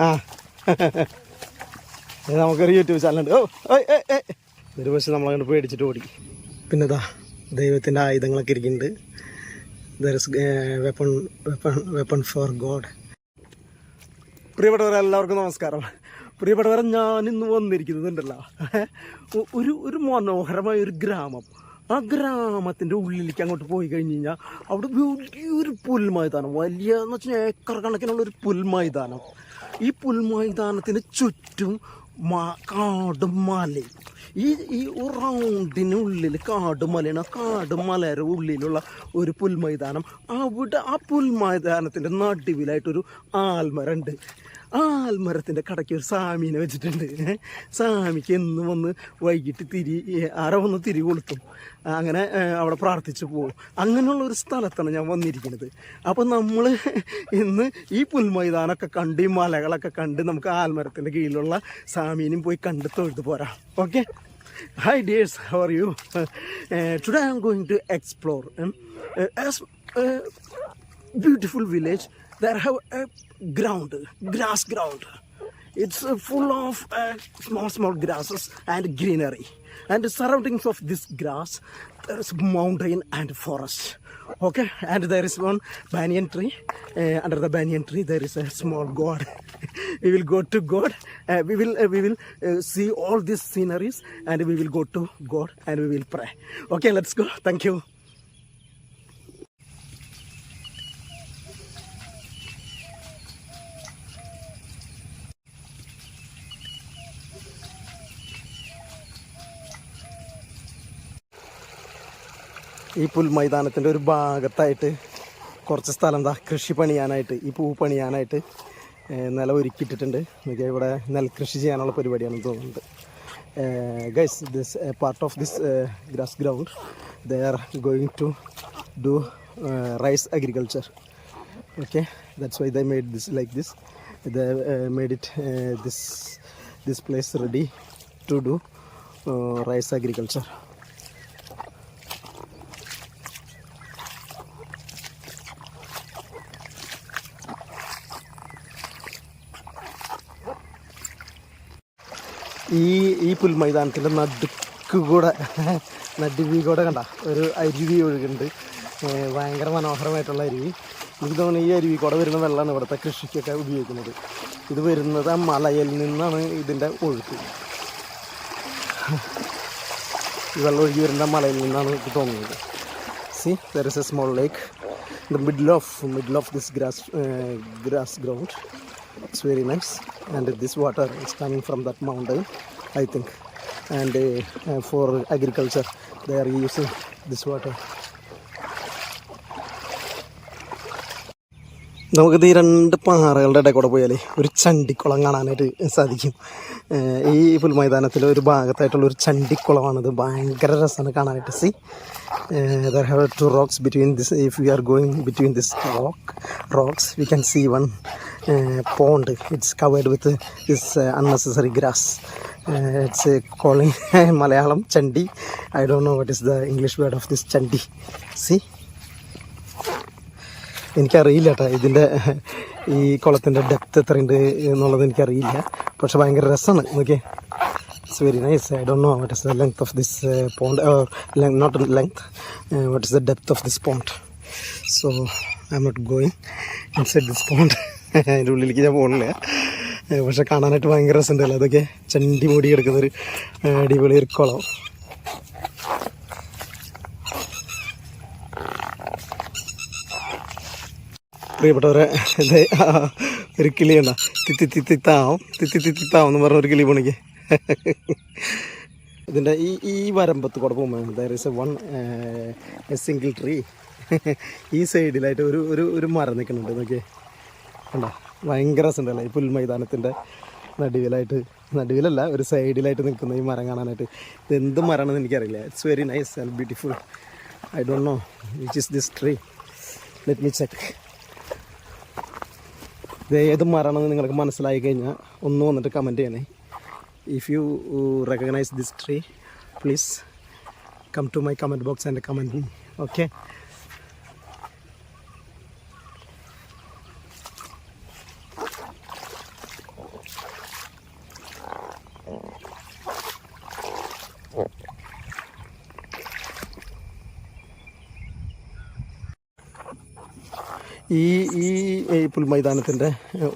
ആ നമുക്കൊരു യൂട്യൂബ് ചാനലുണ്ട്. ഒരു പക്ഷേ നമ്മളങ്ങോട്ട് പേടിച്ചിട്ട് ഓടി. പിന്നെ ഇതാ ദൈവത്തിൻ്റെ ആയുധങ്ങളൊക്കെ ഇരിക്കുന്നുണ്ട്. Weapon for God. പ്രിയപ്പെട്ടവരെ എല്ലാവർക്കും നമസ്കാരം. പ്രിയപ്പെട്ടവരെ, ഞാനിന്ന് വന്നിരിക്കുന്നതുണ്ടല്ലോ ഒരു മനോഹരമായ ഒരു ഗ്രാമം. ആ ഗ്രാമത്തിൻ്റെ ഉള്ളിലേക്ക് അങ്ങോട്ട് പോയി കഴിഞ്ഞ് കഴിഞ്ഞാൽ അവിടെ വലിയൊരു പുൽമൈതാനം, വലിയ എന്ന് വെച്ചാൽ ഏക്കർ കണക്കിനുള്ളൊരു പുൽമൈതാനം. ഈ പുൽമൈതാനത്തിന് ചുറ്റും കാടും മലയും. ഈ റൗണ്ടിനുള്ളിൽ കാടും മലയാണ്. ആ കാടും മലയുടെ ഉള്ളിലുള്ള ഒരു പുൽമൈതാനം. അവിടെ ആ പുൽമൈതാനത്തിൻ്റെ നടുവിലായിട്ടൊരു ആൽമരമുണ്ട്. ആ ആൽമരത്തിൻ്റെ കടയ്ക്ക് ഒരു സാമീനെ വെച്ചിട്ടുണ്ട്. സാമിക്ക് എന്നും വന്ന് വൈകിട്ട് തിരി കൊളുത്തും. അങ്ങനെ അവിടെ പ്രാർത്ഥിച്ച് പോകും. അങ്ങനെയുള്ള ഒരു സ്ഥലത്താണ് ഞാൻ വന്നിരിക്കുന്നത്. അപ്പോൾ നമ്മൾ ഇന്ന് ഈ പുൽമൈതാനമൊക്കെ കണ്ട് ഈ മലകളൊക്കെ കണ്ട് നമുക്ക് ആൽമരത്തിൻ്റെ കീഴിലുള്ള സാമീനും പോയി കണ്ട് തൊഴുത് പോരാം. Okay. Hi dears, how are you? Today I am going to explore a beautiful village. There have a grass ground. It's full of small grasses and greenery. And the surroundings of this grass, there is mountain and forest. Okay, and there is one banyan tree. Under the banyan tree there is a small god. We will go to God. We will see all these sceneries, and we will go to God and we will pray. Okay, let's go. Thank you. ഈ പുൽമൈതാനത്തിൻ്റെ ഒരു ഭാഗത്തായിട്ട് കുറച്ച് സ്ഥലം എന്താ കൃഷി പണിയാനായിട്ട്, ഈ പൂ പണിയാനായിട്ട് നിലം ഒരുക്കിയിട്ടിട്ടുണ്ട്. ഇവിടെ നെൽകൃഷി ചെയ്യാനുള്ള പരിപാടിയാണെന്ന് തോന്നുന്നുണ്ട്. Guys, this part of this grass ground they are going to do rice agriculture. Okay, that's why they made this like this. They made it this place ready to do rice agriculture. ഈ പുൽമൈതാനത്തിൻ്റെ നടുവി കൂടെ കണ്ട ഒരു അരുവി ഒഴുകുന്നുണ്ട്. ഭയങ്കര മനോഹരമായിട്ടുള്ള അരുവി. എനിക്ക് തോന്നുന്നു ഈ അരുവി കൂടെ വരുന്ന വെള്ളമാണ് ഇവിടുത്തെ കൃഷിക്കൊക്കെ ഉപയോഗിക്കുന്നത്. ഇത് വരുന്നത് ആ മലയിൽ നിന്നാണ് ഇതിൻ്റെ ഒഴുക്ക്. ഈ വെള്ളം ഒഴുകി വരുന്ന മലയിൽ നിന്നാണ് എനിക്ക് തോന്നുന്നത്. C, there is A small lake in the middle of this grass ground. It's very nice, and this water is coming from that mountain, I think, and for agriculture they are using this water. നമുക്കിത് ഈ രണ്ട് പാറകളുടെ ഇടയിൽ കൂടെ പോയാൽ ഒരു ചണ്ടിക്കുളം കാണാനായിട്ട് സാധിക്കും. ഈ പുൽമൈതാനത്തിൽ ഒരു ഭാഗത്തായിട്ടുള്ള ഒരു ചണ്ടിക്കുളമാണിത്. ഭയങ്കര രസമാണ് കാണാനായിട്ട്. C, there have two rocks between this. If we are going between this rocks, we can see one pond. It's covered with this unnecessary grass. It's calling Malayalam Chandi. I don't know what is the English word of this Chandi. See, എനിക്കറിയില്ല കേട്ടോ ഇതിൻ്റെ ഈ കുളത്തിൻ്റെ depth എത്രയുണ്ട് എന്നുള്ളത് എനിക്കറിയില്ല. പക്ഷെ ഭയങ്കര രസമാണ്. Okay, it's very nice. I don't know what is the length of this pond, not length, what is the depth of this pond. So I am not going inside this pond. അതിൻ്റെ ഉള്ളിലേക്ക് ഞാൻ പോകണില്ല. പക്ഷെ കാണാനായിട്ട് ഭയങ്കര രസമുണ്ടല്ലോ. അതൊക്കെ ചണ്ടി മൂടി കിടക്കുന്നൊരു അടിപൊളി ഒരു കുളം. പ്രിയപ്പെട്ടവരെ, ഇത് ഒരു കിളിയുണ്ട തിത്തിത്താവും എന്ന് പറഞ്ഞ ഒരു കിളി പോണിക്ക്. ഇതിൻ്റെ ഈ വരമ്പത്ത് കൂടെ പോകുമ്പോൾ there is A single tree. ഈ സൈഡിലായിട്ട് ഒരു മരം നിൽക്കുന്നുണ്ട്. നോക്കിയേ, കണ്ടോ, ഭയങ്കര രസമുണ്ടല്ലോ. ഈ പുൽമൈതാനത്തിൻ്റെ നടുവിലല്ല, ഒരു സൈഡിലായിട്ട് നിൽക്കുന്ന ഈ മരം കാണാനായിട്ട്. ഇത് എന്ത് മരമാണെന്ന് എനിക്കറിയില്ല. It's very nice and beautiful. I don't know which is this tree. Let me check. ഇത് ഏത് മരമാണെന്ന് നിങ്ങൾക്ക് മനസ്സിലായി കഴിഞ്ഞാൽ ഒന്ന് വന്നിട്ട് കമൻറ്റ് ചെയ്യണേ. If you recognise this tree, please come to my comment box and comment me. Okay, ഈ ഈ പുൽമൈതാനത്തിൻ്റെ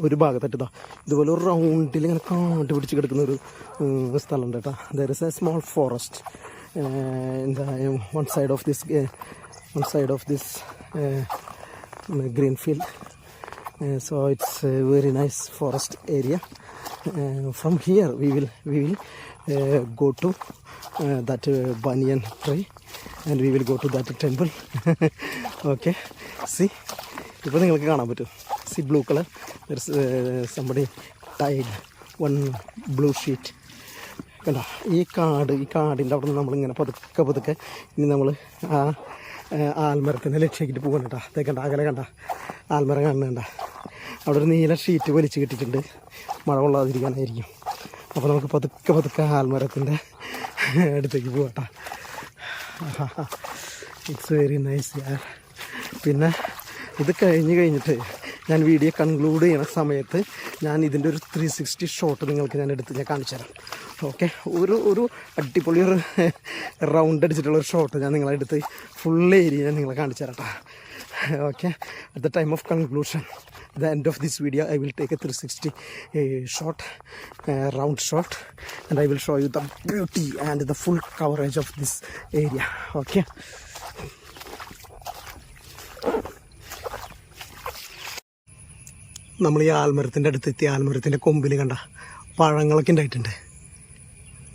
ഒരു ഭാഗത്തായിട്ട് ഇതുപോലെ ഒരു റൗണ്ടിൽ ഇങ്ങനെ കാട്ട് പിടിച്ച് കിടക്കുന്ന ഒരു സ്ഥലമുണ്ട് കേട്ടോ. There is A small forest in the one side of this green field. So it's a very nice forest area. From here we will go to that banyan tree and we will go to that temple. Okay, see, ഇപ്പോൾ നിങ്ങൾക്ക് കാണാൻ പറ്റും. See blue color, there's somebody tied one blue sheet. കണ്ടോ ഈ കാടിൻ്റെ അവിടെ നിന്ന് നമ്മളിങ്ങനെ പതുക്കെ ഇനി നമ്മൾ ആൽമരത്തിനെ ലക്ഷ്യമാക്കിയിട്ട് പോകണം കേട്ടോ. അതേ അകലെ കണ്ട ആൽമരം കാണുന്നുണ്ട, അവിടെ ഒരു നീല ഷീറ്റ് വലിച്ച് കിട്ടിയിട്ടുണ്ട് മഴ കൊള്ളാതിരിക്കാനായിരിക്കും. അപ്പോൾ നമുക്ക് പതുക്കെ ആൽമരത്തിൻ്റെ അടുത്തേക്ക് പോകട്ടോ. ഇറ്റ്സ് വെരി നൈസ് യാർ. പിന്നെ ഇത് കഴിഞ്ഞിട്ട് ഞാൻ വീഡിയോ കൺക്ലൂഡ് ചെയ്യുന്ന സമയത്ത് ഞാൻ ഇതിൻ്റെ ഒരു 360 ഷോട്ട് നിങ്ങൾക്ക് ഞാൻ കാണിച്ചു തരാം. ഓക്കെ, ഒരു അടിപൊളി ഒരു റൗണ്ട് അടിച്ചിട്ടുള്ളൊരു ഷോട്ട് ഞാൻ നിങ്ങളെടുത്ത് ഫുൾ ഏരിയ ഞാൻ നിങ്ങളെ കാണിച്ചു തരാം കേട്ടോ. Okay, at the time of conclusion, the end of this video, I will take a 360 shot, round shot, and I will show you the beauty and the full coverage of this area. Okay, നമ്മൾ ഈ ആൽമരത്തിൻ്റെ അടുത്തെത്തി. ആൽമരത്തിൻ്റെ കൊമ്പിൽ കണ്ട പഴങ്ങളൊക്കെ ഉണ്ടായിട്ടുണ്ട്.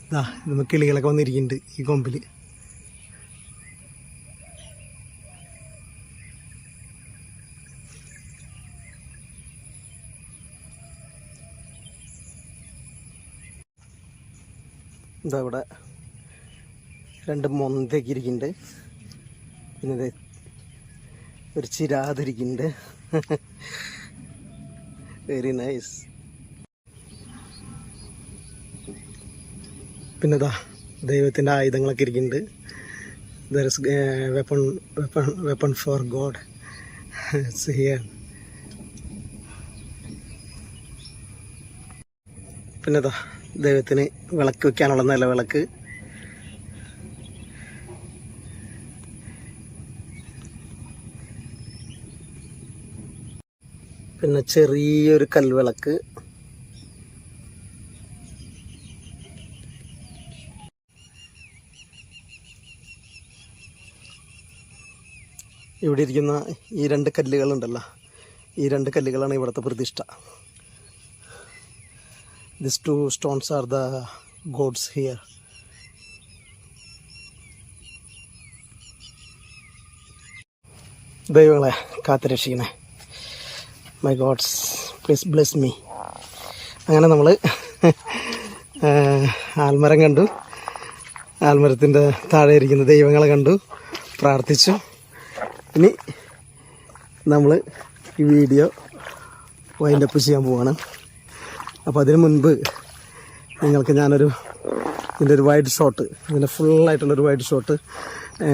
ഇതാ ഇത് കിളികളൊക്കെ വന്നിരിക്കുന്നുണ്ട് ഈ കൊമ്പിൽ. ഇതാ ഇവിടെ 2 മൊന്തയൊക്കെ ഇരിക്കുന്നുണ്ട്. പിന്നെ ഒരു ചിരാതിരിക്കുന്നുണ്ട്. Very nice. പിന്നെ ഇതാ ദൈവത്തിൻ്റെ ആയുധങ്ങളൊക്കെ ഇരിക്കുന്നുണ്ട്. There is weapon for God here. പിന്നെ ഇതാ ദൈവത്തിന് വിളക്ക് വെക്കാനുള്ള നിലവിളക്ക്. പിന്നെ ചെറിയൊരു കൽവിളക്ക്. ഇവിടെ ഇരിക്കുന്ന ഈ 2 കല്ലുകളുണ്ടല്ലോ, ഈ 2 കല്ലുകളാണ് ഇവിടുത്തെ പ്രതിഷ്ഠ. These 2 stones are the gods here. ദൈവങ്ങളെ കാത്തുരക്ഷിക്കണേ. My gods please bless me. അങ്ങനെ നമ്മൾ ആൽമരം കണ്ടു, ആൽമരത്തിൻ്റെ താഴെ ഇരിക്കുന്ന ദൈവങ്ങളെ കണ്ടു, പ്രാർത്ഥിച്ചു. ഇനി നമ്മൾ ഈ വീഡിയോ വൈൻഡപ്പ് ചെയ്യാൻ പോവാണ്. അപ്പോൾ അതിന് മുൻപ് നിങ്ങൾക്ക് ഞാനൊരു ഇതിൻ്റെ ഒരു വൈഡ് ഷോട്ട്, ഇതിൻ്റെ ഫുള്ളായിട്ടുള്ളൊരു വൈഡ് ഷോട്ട്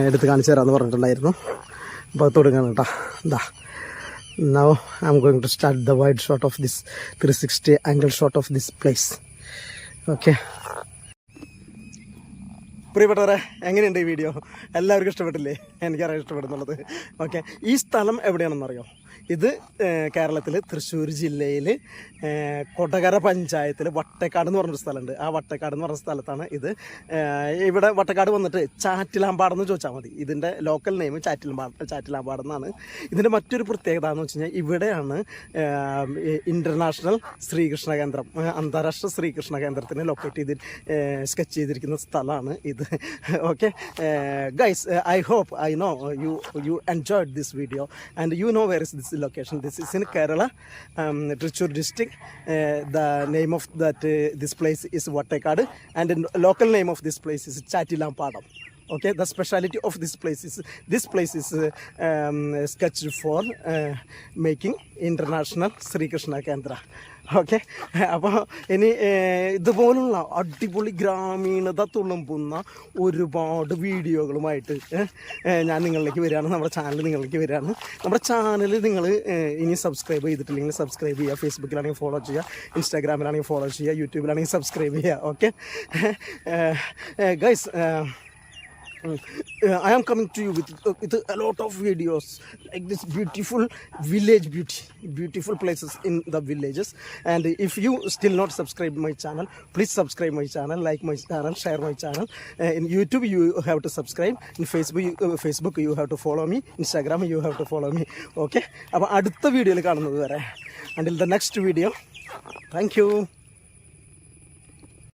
എടുത്ത് കാണിച്ചു തരാമെന്ന് പറഞ്ഞിട്ടുണ്ടായിരുന്നു. അപ്പോൾ അത് തുടങ്ങാണ് കേട്ടോ. എന്താ now I'm going to start the wide shot of this 360 angle shot of this place. Okay, പ്രിയപ്പെട്ടവരെ, എങ്ങനെയുണ്ട് ഈ വീഡിയോ? എല്ലാവർക്കും ഇഷ്ടപ്പെട്ടില്ലേ? എനിക്കറിയാം ഇഷ്ടപ്പെടുന്നുള്ളത്. ഓക്കെ, ഈ സ്ഥലം എവിടെയാണെന്നറിയോ? ഇത് കേരളത്തിൽ തൃശ്ശൂർ ജില്ലയിൽ കൊടകര പഞ്ചായത്തിൽ വട്ടേക്കാട് എന്ന് പറഞ്ഞൊരു സ്ഥലമുണ്ട്. ആ വട്ടേക്കാട് എന്ന് പറഞ്ഞ സ്ഥലത്താണ് ഇത്. ഇവിടെ വട്ടേക്കാട് വന്നിട്ട് ചാറ്റിലാമ്പാടെന്ന് ചോദിച്ചാൽ മതി. ഇതിൻ്റെ ലോക്കൽ നെയിം ചാറ്റിലാമ്പാടെന്നാണ്. ഇതിൻ്റെ മറ്റൊരു പ്രത്യേകത എന്ന് വെച്ച് കഴിഞ്ഞാൽ ഇവിടെയാണ് ഇൻ്റർനാഷണൽ ശ്രീകൃഷ്ണ കേന്ദ്രം, അന്താരാഷ്ട്ര ശ്രീകൃഷ്ണ കേന്ദ്രത്തിന് ലൊക്കേറ്റ് ചെയ്ത് സ്കെച്ച് ചെയ്തിരിക്കുന്ന സ്ഥലമാണ് ഇത്. Okay, guys, I hope I know you enjoyed this video and you know where is this location. This is in Kerala, Thrissur district. The name of this place is Vattekadu and the local name of this place is Chattilampadam. Okay, the speciality of this place is sketched for making international Sri Krishna Kendra. Okay, അപ്പോൾ ഇനി ഇതുപോലുള്ള അടിപൊളി ഗ്രാമീണത തുളുമ്പുന്ന ഒരുപാട് വീഡിയോകളുമായിട്ട് ഞാൻ നിങ്ങളിലേക്ക് വരികയാണ്, നമ്മുടെ ചാനൽ നിങ്ങളിലേക്ക് വരികയാണ്. നമ്മുടെ ചാനൽ നിങ്ങൾ ഇനി സബ്സ്ക്രൈബ് ചെയ്തിട്ടില്ലെങ്കിൽ സബ്സ്ക്രൈബ് ചെയ്യുക. ഫേസ്ബുക്കിലാണെങ്കിൽ ഫോളോ ചെയ്യുക, ഇൻസ്റ്റാഗ്രാമിലാണെങ്കിൽ ഫോളോ ചെയ്യുക, യൂട്യൂബിലാണെങ്കിൽ സബ്സ്ക്രൈബ് ചെയ്യുക. Okay guys, I am coming to you with a lot of videos like this beautiful village beautiful places in the villages. And if you still not subscribe my channel, please subscribe my channel, like my channel, share my channel. In YouTube you have to subscribe, in Facebook you have to follow me, Instagram you have to follow me. Okay, അപ്പോൾ അടുത്ത വീഡിയോയിൽ കാണുന്നത് വരെ, until the next video, thank you.